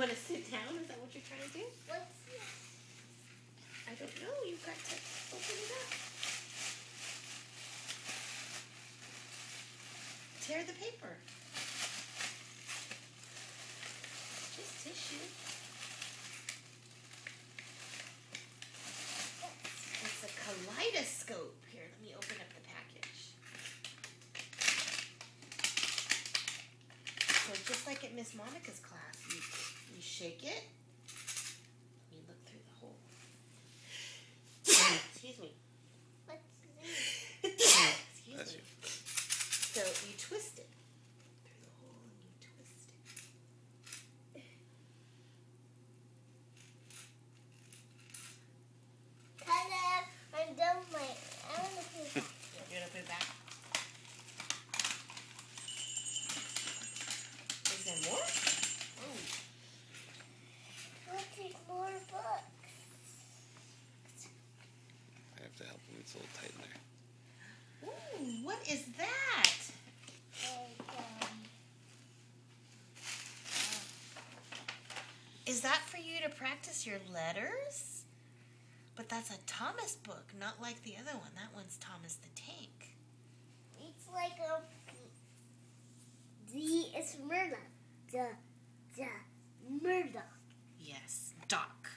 want to sit down? Is that what you're trying to do? What's this? I don't know. You've got to open it up. Tear the paper. Just tissue. It's a kaleidoscope. Here, let me open up the package. So just like at Miss Monica's class, you shake it. You look through the hole. Excuse me. What's this? Excuse me. So you twist it through the hole and you twist it. Ta-da! I'm done with it. I want to put it back. You want to put it back? Is there more? Oh. I'll take more books. I have to help him. It's a little tight in there. Ooh, what is that? Is that for you to practice your letters? But that's a Thomas book, not like the other one. That one's Thomas the Tank. It's like a D is Murdoch. Murdoch. Yes, Doc.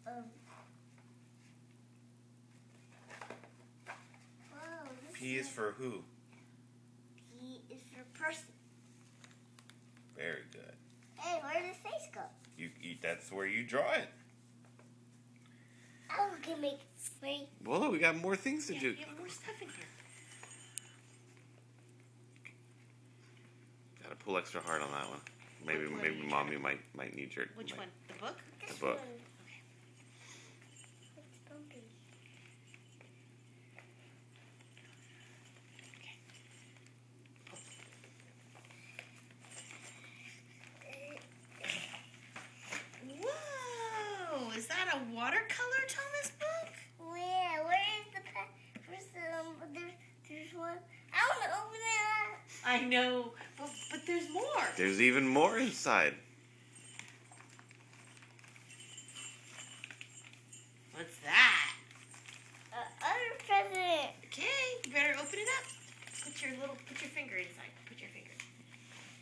Wow, this P is for who? P is for person. Very good. Hey, where did the face go? That's where you draw it. Oh, we can make three. Well, look, we got more things to do. You have more stuff in here. Gotta pull extra hard on that one. Maybe What are maybe you mommy might need your. Which one? The book? The book. Okay. It's bumpy. Whoa! Is that a watercolor Thomas book? Where is the there's one. I want to open it up. I know, but there's more. There's even more inside. What's that? Other present. Okay, you better open it up. Put your finger inside. Put your finger.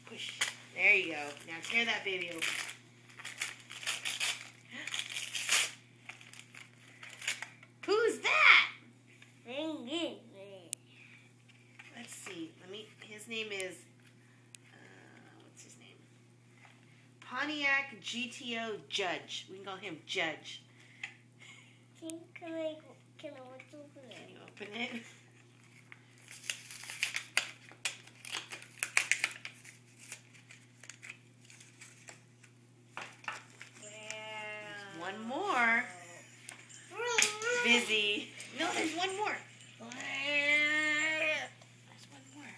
Push. There you go. Now tear that baby open. Who's that? Let's see. His name is. What's his name? Pontiac GTO Judge. We can call him Judge. Can I open it? Can you open it? One more. Busy. No, there's one more. There's one more.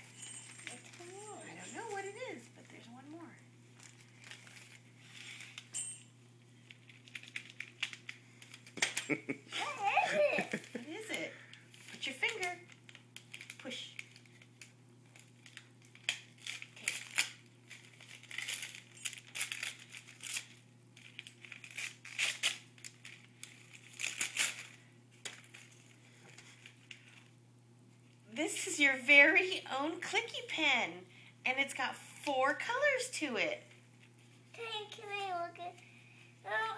I don't know what it is, but there's one more. What is it? What is it? Put your finger. Push. Okay. This is your very own clicky pen, and it's got 4 colors to it. Can I look at? Oh,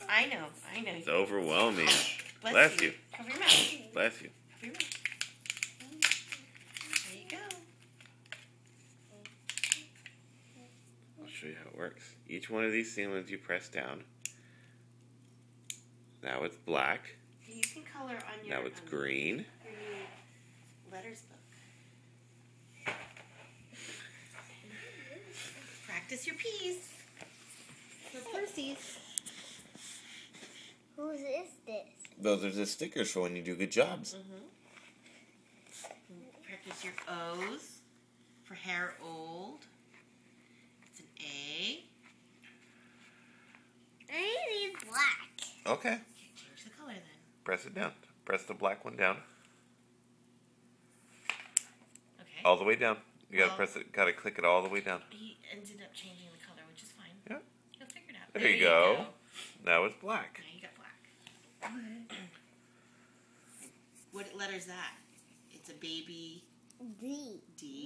I know. It's overwhelming. Bless you. Cover your mouth. Bless you. Cover your mouth. There you go. I'll show you how it works. Each one of these things you press down. Now it's black. You can color on your. Now it's green. Your new letters book. Practice your P's. For Percy's. Whose is this? Those are the stickers for when you do good jobs. Practice your O's for Harold. It's an A. I need black. Okay. Change the color then. Press it down. Press the black one down. All the way down. You gotta Well- press it. Gotta click it all the way down. He ended up changing the color, which is fine. Yeah. He'll figure it out. There you go. Now it's black. Now you got black. What letter is that? It's a baby D. D.